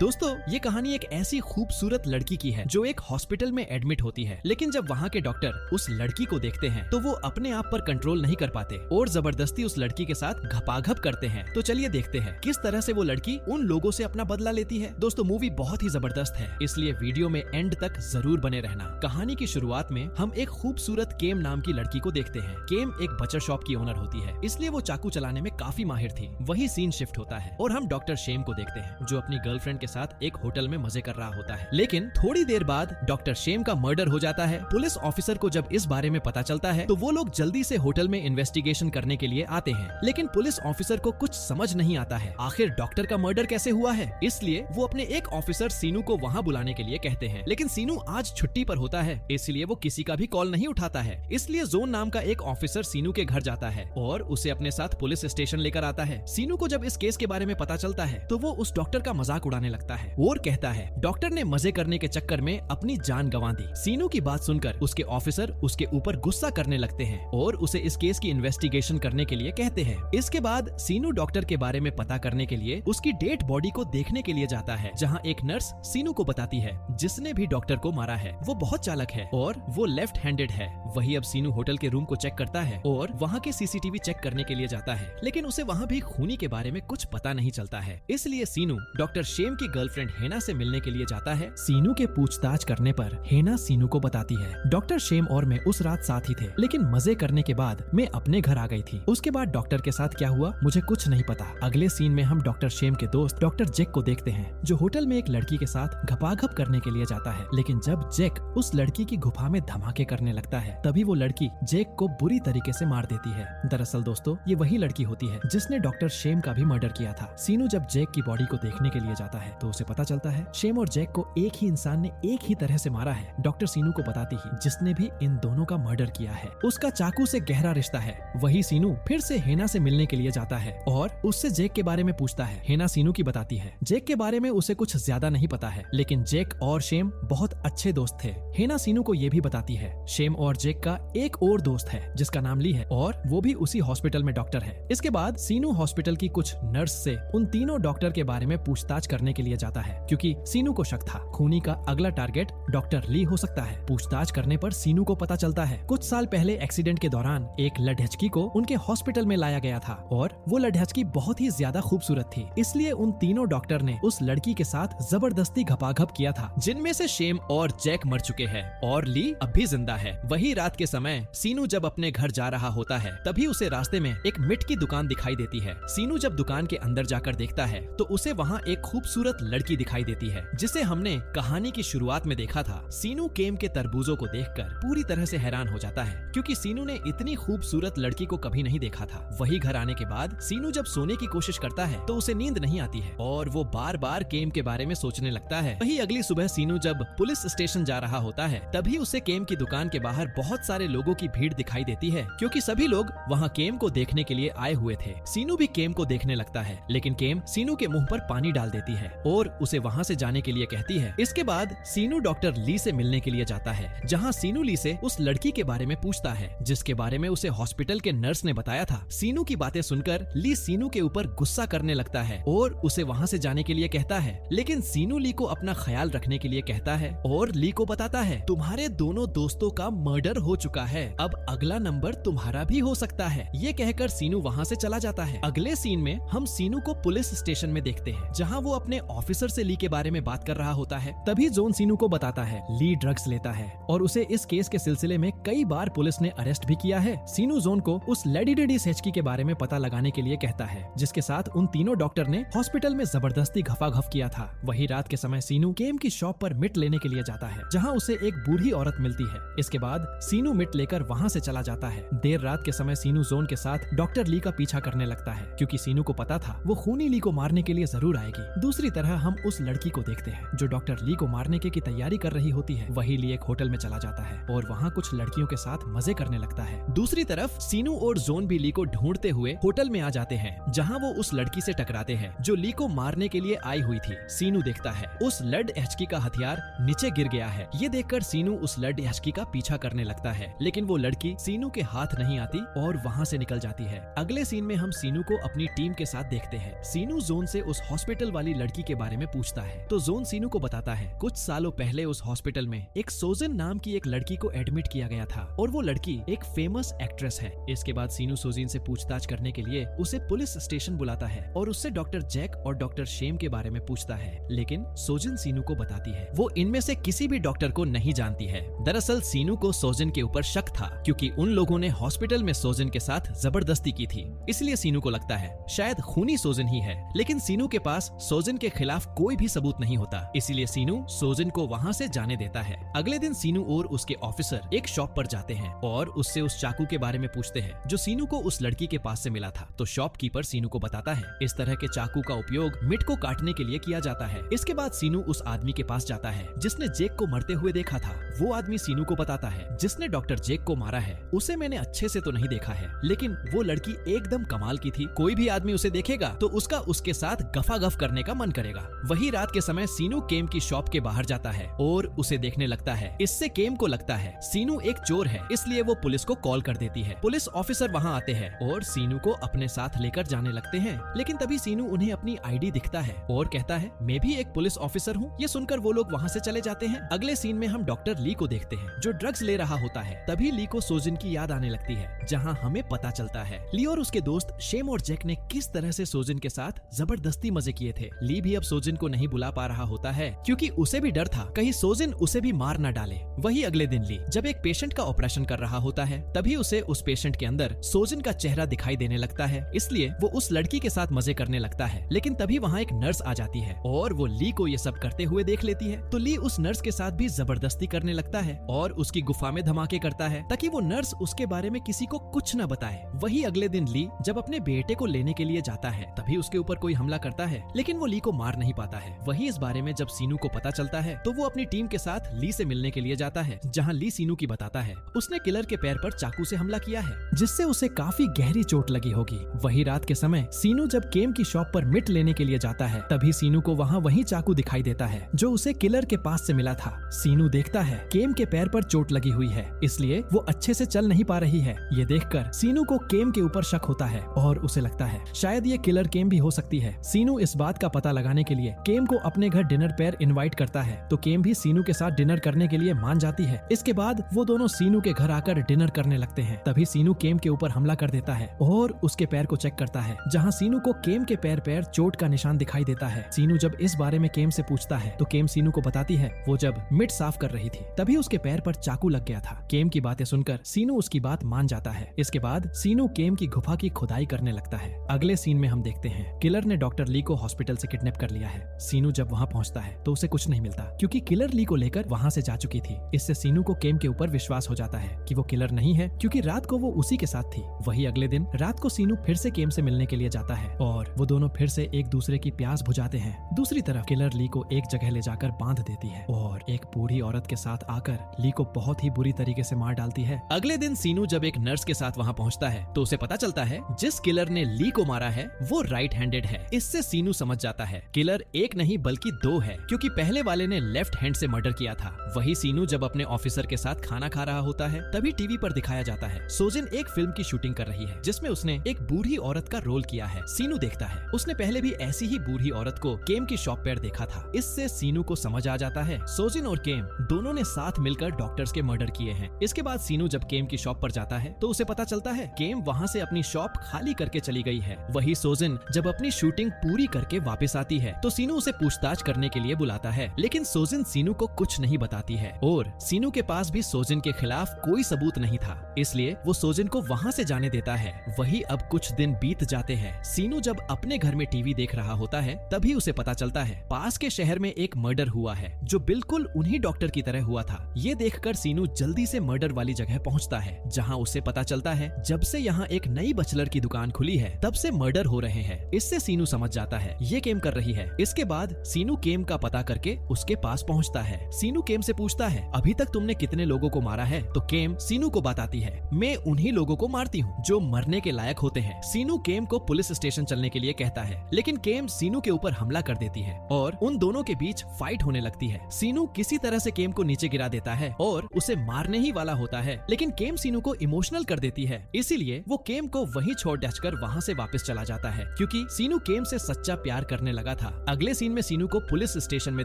दोस्तों ये कहानी एक ऐसी खूबसूरत लड़की की है जो एक हॉस्पिटल में एडमिट होती है, लेकिन जब वहाँ के डॉक्टर उस लड़की को देखते हैं तो वो अपने आप पर कंट्रोल नहीं कर पाते और जबरदस्ती उस लड़की के साथ घपाघप करते हैं। तो चलिए देखते हैं किस तरह से वो लड़की उन लोगों से अपना बदला लेती है। दोस्तों मूवी बहुत ही जबरदस्त है, इसलिए वीडियो में एंड तक जरूर बने रहना। कहानी की शुरुआत में हम एक खूबसूरत केम नाम की लड़की को देखते हैं। केम एक बचर शॉप की ओनर होती है, इसलिए वो चाकू चलाने में काफी माहिर थी। वही सीन शिफ्ट होता है और हम डॉक्टर शेम को देखते हैं जो अपनी गर्लफ्रेंड के साथ एक होटल में मजे कर रहा होता है। लेकिन थोड़ी देर बाद डॉक्टर शेम का मर्डर हो जाता है। पुलिस ऑफिसर को जब इस बारे में पता चलता है तो वो लोग जल्दी से होटल में इन्वेस्टिगेशन करने के लिए आते हैं, लेकिन पुलिस ऑफिसर को कुछ समझ नहीं आता है आखिर डॉक्टर का मर्डर कैसे हुआ है। इसलिए वो अपने एक ऑफिसर सीनू को वहाँ बुलाने के लिए कहते हैं, लेकिन सीनू आज छुट्टी पर होता है, इसलिए वो किसी का भी कॉल नहीं उठाता है। इसलिए जोन नाम का एक ऑफिसर सीनू के घर जाता है और उसे अपने साथ पुलिस स्टेशन लेकर आता है। सीनू को जब इस केस के बारे में पता चलता है तो वो उस डॉक्टर का मजाक उड़ाने लगता है और कहता है डॉक्टर ने मजे करने के चक्कर में अपनी जान गंवा दी। सीनू की बात सुनकर उसके ऑफिसर उसके ऊपर गुस्सा करने लगते हैं और उसे इस केस की इन्वेस्टिगेशन करने के लिए कहते हैं। इसके बाद सीनू डॉक्टर के बारे में पता करने के लिए उसकी डेड बॉडी को देखने के लिए जाता है, जहाँ एक नर्स सीनू को बताती है जिसने भी डॉक्टर को मारा है वो बहुत चालाक है और वो लेफ्ट हैंडेड है। वही अब सीनू होटल के रूम को चेक करता है और वहाँ के सीसीटीवी चेक करने के लिए जाता है, लेकिन उसे वहाँ भी खूनी के बारे में कुछ पता नहीं चलता है। इसलिए सीनू डॉक्टर शेम की गर्लफ्रेंड हेना से मिलने के लिए जाता है। सीनू के पूछताछ करने पर हेना सीनू को बताती है डॉक्टर शेम और मैं उस रात साथ ही थे, लेकिन मजे करने के बाद मैं अपने घर आ गई थी। उसके बाद डॉक्टर के साथ क्या हुआ मुझे कुछ नहीं पता। अगले सीन में हम डॉक्टर शेम के दोस्त डॉक्टर जैक को देखते हैं जो होटल में एक लड़की के साथ घपाघप करने के लिए जाता है, लेकिन जब जैक उस लड़की की गुफा में धमाके करने लगता है तभी वो लड़की जैक को बुरी तरीके से मार देती है। दरअसल दोस्तों ये वही लड़की होती है जिसने डॉक्टर शेम का भी मर्डर किया था। सीनू जब जैक की बॉडी को देखने के लिए जाता है तो उसे पता चलता है शेम और जैक को एक ही इंसान ने एक ही तरह से मारा है। डॉक्टर सीनू को बताती ही जिसने भी इन दोनों का मर्डर किया है उसका चाकू से गहरा रिश्ता है। वही सीनू फिर से हेना से मिलने के लिए जाता है और उससे जैक के बारे में पूछता है। हेना सीनू की बताती है जैक के बारे में उसे कुछ ज्यादा नहीं पता है, लेकिन जैक और शेम बहुत अच्छे दोस्त थे। हेना सीनू को ये भी बताती है शेम और जैक का एक और दोस्त है जिसका नाम ली है और वो भी उसी हॉस्पिटल में डॉक्टर है। इसके बाद सीनू हॉस्पिटल की कुछ नर्स से उन तीनों डॉक्टर के बारे में पूछताछ करने के लिए जाता है, क्योंकि सीनू को शक था खूनी का अगला टारगेट डॉक्टर ली हो सकता है। पूछताछ करने पर सीनू को पता चलता है कुछ साल पहले एक्सीडेंट के दौरान एक लड़की को उनके हॉस्पिटल में लाया गया था और वो लड़की बहुत ही ज्यादा खूबसूरत थी, इसलिए उन तीनों डॉक्टर ने उस लड़की के साथ जबरदस्ती घपाघप किया था, जिनमें से शेम और जैक मर चुके हैं और ली अब भी जिंदा है। वही रात के समय सीनू जब अपने घर जा रहा होता है तभी उसे रास्ते में एक मिट की दुकान दिखाई देती है। सीनू जब दुकान के अंदर जाकर देखता है तो उसे वहाँ एक खूबसूरत लड़की दिखाई देती है जिसे हमने कहानी की शुरुआत में देखा था। सीनू केम के तरबूजों को देखकर पूरी तरह से हैरान हो जाता है, क्योंकि सीनू ने इतनी खूबसूरत लड़की को कभी नहीं देखा था। वही घर आने के बाद सीनू जब सोने की कोशिश करता है तो उसे नींद नहीं आती है और वो बार बार केम के बारे में सोचने लगता है। वही अगली सुबह सीनू जब पुलिस स्टेशन जा रहा होता है तभी उसे केम की दुकान के बाहर बहुत सारे लोगों की भीड़ दिखाई देती है, क्योंकि सभी लोग वहाँ केम को देखने के लिए आए हुए थे। सीनू भी केम को देखने लगता है, लेकिन केम सीनू के मुंह पर पानी डाल देती है और उसे वहाँ से जाने के लिए कहती है। इसके बाद सीनू डॉक्टर ली से मिलने के लिए जाता है, जहाँ सीनू ली से उस लड़की के बारे में पूछता है जिसके बारे में उसे हॉस्पिटल के नर्स ने बताया था। सीनू की बातें सुनकर ली सीनू के ऊपर गुस्सा करने लगता है और उसे वहाँ से जाने के लिए कहता है, लेकिन सीनू ली को अपना ख्याल रखने के लिए कहता है और ली को बताता है तुम्हारे दोनों दोस्तों का मर्डर हो चुका है, अब अगला नंबर तुम्हारा भी हो सकता है। ये कहकर सीनू वहाँ से चला जाता है। अगले सीन में हम सीनू को पुलिस स्टेशन में देखते हैं, जहाँ वो अपने ऑफिसर से ली के बारे में बात कर रहा होता है। तभी जोन सीनू को बताता है ली ड्रग्स लेता है और उसे इस केस के सिलसिले में कई बार पुलिस ने अरेस्ट भी किया है। सीनू जोन को उस लेडी डेडी सेचकी के बारे में पता लगाने के लिए कहता है, जिसके साथ उन तीनों डॉक्टर ने हॉस्पिटल में जबरदस्ती घपाघप किया था। वही रात के समय सीनू केम की शॉप पर मिट लेने के लिए जाता है, जहाँ उसे एक बूढ़ी औरत मिलती है। इसके बाद सीनू मिट लेकर वहाँ से चला जाता है। देर रात के समय सीनू जोन के साथ डॉक्टर ली का पीछा करने लगता है, क्योंकि सीनू को पता था वो खूनी ली को मारने के लिए जरूर आएगी। दूसरी तरह हम उस लड़की को देखते हैं जो डॉक्टर ली को मारने की तैयारी कर रही होती है। वही ली एक होटल में चला जाता है और वहाँ कुछ लड़कियों के साथ मजे करने लगता है। दूसरी तरफ सीनू और जोन भी ली को ढूंढते हुए होटल में आ जाते हैं, जहाँ वो उस लड़की से टकराते हैं जो ली को मारने के लिए आई हुई थी। सीनू देखता है उस लड एचकी का हथियार नीचे गिर गया है। ये देखकर सीनू उस लड एचकी का पीछा करने लगता है, लेकिन वो लड़की सीनू के हाथ नहीं आती और वहाँ से निकल जाती है। अगले सीन में हम सीनू को अपनी टीम के साथ देखते हैं। सीनू जोन से उस हॉस्पिटल वाली लड़की के बारे में पूछता है तो जोन सीनू को बताता है कुछ सालों पहले उस हॉस्पिटल में एक सोजिन नाम की एक लड़की को एडमिट किया गया था और वो लड़की एक फेमस एक्ट्रेस है। इसके बाद सीनू सोजिन से पूछताछ करने के लिए उसे पुलिस स्टेशन बुलाता है और उससे डॉक्टर जैक और डॉक्टर शेम के बारे में पूछता है, लेकिन सोजिन सीनू को बताती है वो इनमें से किसी भी डॉक्टर को नहीं जानती है। दरअसल सीनू को सोजिन के ऊपर शक था क्योंकि उन लोगों ने हॉस्पिटल में सोजिन के साथ जबरदस्ती की थी, इसलिए सीनू को लगता है शायद खूनी सोजिन ही है। लेकिन सीनू के पास सोजिन के खिलाफ कोई भी सबूत नहीं होता, इसीलिए सीनू सोजिन को वहाँ से जाने देता है। अगले दिन सीनू और उसके ऑफिसर एक शॉप पर जाते हैं और उससे उस चाकू के बारे में पूछते हैं जो सीनू को उस लड़की के पास से मिला था। तो शॉपकीपर सीनू को बताता है इस तरह के चाकू का उपयोग मिट को काटने के लिए किया जाता है। इसके बाद सीनू उस आदमी के पास जाता है जिसने जेक को मरते हुए देखा था। वो आदमी सीनू को बताता है जिसने डॉक्टर जेक को मारा है उसे मैंने अच्छे से तो नहीं देखा है, लेकिन वो लड़की एकदम कमाल की थी। कोई भी आदमी उसे देखेगा तो उसका उसके साथ गफागफ करने का मन करेगा। वही रात के समय सीनू केम की शॉप के बाहर जाता है और उसे देखने लगता है। इससे केम को लगता है सीनू एक चोर है, इसलिए वो पुलिस को कॉल कर देती है। पुलिस ऑफिसर वहाँ आते हैं और सीनू को अपने साथ लेकर जाने लगते हैं, लेकिन तभी सीनू उन्हें अपनी आईडी दिखता है और कहता है मैं भी एक पुलिस ऑफिसर हूँ। ये सुनकर वो लोग वहाँ से चले जाते हैं। अगले सीन में हम डॉक्टर ली को देखते हैं जो ड्रग्स ले रहा होता है। तभी ली को सोजिन की याद आने लगती है, जहाँ हमें पता चलता है ली और उसके दोस्त शेम और जैक ने किस तरह से सोजिन के साथ जबरदस्ती मजे किए थे। ली भी अब सोजिन को नहीं बुला पा रहा होता है क्योंकि उसे भी डर था कहीं सोजिन उसे भी मार न डाले। वही अगले दिन ली जब एक पेशेंट का ऑपरेशन कर रहा होता है तभी उसे उस पेशेंट के अंदर सोजिन का चेहरा दिखाई देने लगता है, इसलिए वो उस लड़की के साथ मजे करने लगता है। लेकिन तभी वहाँ एक नर्स आ जाती है और वो ली को ये सब करते हुए देख लेती है। तो ली उस नर्स के साथ भी जबरदस्ती करने लगता है और उसकी गुफा में धमाके करता है ताकि वो नर्स उसके बारे में किसी को कुछ न बताए। वही अगले दिन ली जब अपने बेटे को लेने के लिए जाता है तभी उसके ऊपर कोई हमला करता है, लेकिन वो ली को मार नहीं पाता है। वही इस बारे में जब सीनू को पता चलता है तो वो अपनी टीम के साथ ली से मिलने के लिए जाता है, जहाँ ली सीनू की बताता है उसने किलर के पैर पर चाकू से हमला किया है जिससे उसे काफी गहरी चोट लगी होगी। वही रात के समय सीनू जब केम की शॉप पर मिट लेने के लिए जाता है तभी सीनू को वहाँ वही चाकू दिखाई देता है जो उसे किलर के पास से मिला था। सीनू देखता है केम के पैर पर चोट लगी हुई है, इसलिए वो अच्छे से चल नहीं पा रही है। ये देखकर सीनू को केम के ऊपर शक होता है और उसे लगता है शायद ये किलर केम भी हो सकती है। सीनू इस बात का पता लगाने के लिए केम को अपने घर डिनर पर इनवाइट करता है तो केम भी सीनू के साथ डिनर करने के लिए मान जाती है। इसके बाद वो दोनों सीनू के घर आकर डिनर करने लगते हैं। तभी सीनू केम के ऊपर हमला कर देता है और उसके पैर को चेक करता है, जहाँ सीनू को केम के पैर पर चोट का निशान दिखाई देता है। सीनू जब इस बारे में केम से पूछता है तो केम सीनू को बताती है वो जब मिट साफ कर रही थी तभी उसके पैर पर चाकू लग गया था। केम की बातें सुनकर सीनू उसकी बात मान जाता है। इसके बाद सीनू केम की गुफा की खुदाई करने लगता है। अगले सीन में हम देखते हैं किलर ने डॉक्टर ली को हॉस्पिटल से किडनैप कर लिया है। सीनू जब वहाँ पहुँचता है तो उसे कुछ नहीं मिलता क्योंकि किलर ली को लेकर वहाँ से जा चुकी थी। इससे सीनू को केम के ऊपर विश्वास हो जाता है कि वो किलर नहीं है क्योंकि रात को वो उसी के साथ थी। वही अगले दिन रात को सीनू फिर से केम से मिलने के लिए जाता है और वो दोनों फिर से एक दूसरे की प्यास बुझाते हैं। दूसरी तरफ किलर ली को एक जगह ले जाकर बांध देती है और एक बूढ़ी औरत के साथ आकर ली को बहुत ही बुरी तरीके से मार डालती है। अगले दिन सीनू जब एक नर्स के साथ वहाँ पहुँचता है तो उसे पता चलता है जिस किलर ने ली को मारा है वो राइट हैंडेड है। इससे सीनू समझ जाता है किलर एक नहीं बल्कि दो है क्योंकि पहले वाले ने लेफ्ट हैंड से मर्डर किया था। वही सीनू जब अपने ऑफिसर के साथ खाना खा रहा होता है तभी टीवी पर दिखाया जाता है सोजिन एक फिल्म की शूटिंग कर रही है जिसमें उसने एक बूढ़ी औरत का रोल किया है। सीनू देखता है उसने पहले भी ऐसी ही बूढ़ी औरत को केम की शॉप पर देखा था। इससे सीनू को समझ आ जाता है सोजिन और केम दोनों ने साथ मिलकर डॉक्टर्स के मर्डर किए हैं। इसके बाद सीनू जब केम की शॉप पर जाता है तो उसे पता चलता है केम वहाँ से अपनी शॉप खाली करके चली गई है। वही सोजिन जब अपनी शूटिंग पूरी करके वापस आती है तो सीनू उसे पूछताछ करने के लिए बुलाता है, लेकिन सोजिन सीनू को कुछ नहीं बताती है और सीनू के पास भी सोजिन के खिलाफ कोई सबूत नहीं था, इसलिए वो सोजिन को वहाँ से जाने देता है। वही अब कुछ दिन बीत जाते हैं। सीनू जब अपने घर में टीवी देख रहा होता है तभी उसे पता चलता है पास के शहर में एक मर्डर हुआ है जो बिल्कुल उन्हीं डॉक्टर की तरह हुआ था। ये देखकर सीनू जल्दी से मर्डर वाली जगह पहुँचता है, जहाँ उसे पता चलता है जब से यहाँ एक नई बचलर की दुकान खुली है तब से मर्डर हो रहे हैं। इससे सीनू समझ जाता है ये केम कर रही है। इसके बाद सीनू केम का पता करके उसके पास पहुँचता है। सीनू केम से पूछता है अभी तक तुमने कितने लोगों को मारा है? तो केम सीनू को बताती है मैं उन्हीं लोगों को मारती हूँ जो मरने के लायक होते हैं। सीनू केम को पुलिस स्टेशन चलने के लिए कहता है, लेकिन केम सीनू के ऊपर हमला कर देती है और उन दोनों के बीच फाइट होने लगती है। सीनू किसी तरह से केम को नीचे गिरा देता है और उसे मारने ही वाला होता है, लेकिन केम सीनू को इमोशनल कर देती है, इसीलिए वो केम को वहीं छोड़ डचकर वहाँ से वापस चला जाता है। क्योंकि सीनू केम से सच्चा प्यार करने लगा था। अगले सीन में सीनू को पुलिस स्टेशन में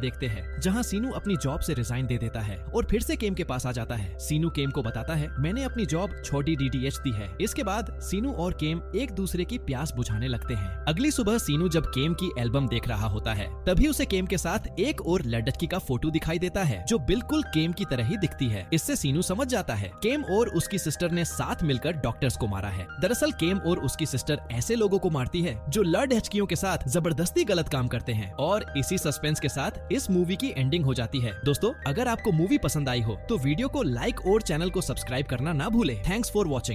देखते हैं, जहाँ सीनू अपनी जॉब से रिजाइन दे देता है और फिर से केम के पास आ जाता है। सीनू केम को बताता है, मैंने अपनी जॉब छोटी DTH दी है। इसके बाद सीनू और केम एक दूसरे की प्यास बुझाने लगते हैं। अगली सुबह सीनू जब केम की एल्बम देख रहा होता है, तभी उसे केम के साथ एक और लड़की का फोटो दिखाई देता है, जो बिल्कुल केम की तरह ही दिखती है। इससे सीनू समझ जाता है केम और उसकी सिस्टर ने साथ मिलकर डॉक्टर्स को मारा है। दरअसल केम और उसकी सिस्टर ऐसे लोगों को मारती है जो लड़कियों के साथ जबरदस्ती गलत काम करते हैं। और इसी सस्पेंस के साथ इस मूवी की एंडिंग हो जाती है। दोस्तों, अगर आपको मूवी पसंद आई हो तो वीडियो को लाइक और चैनल को सब्सक्राइब करना ना भूले। Thanks for watching.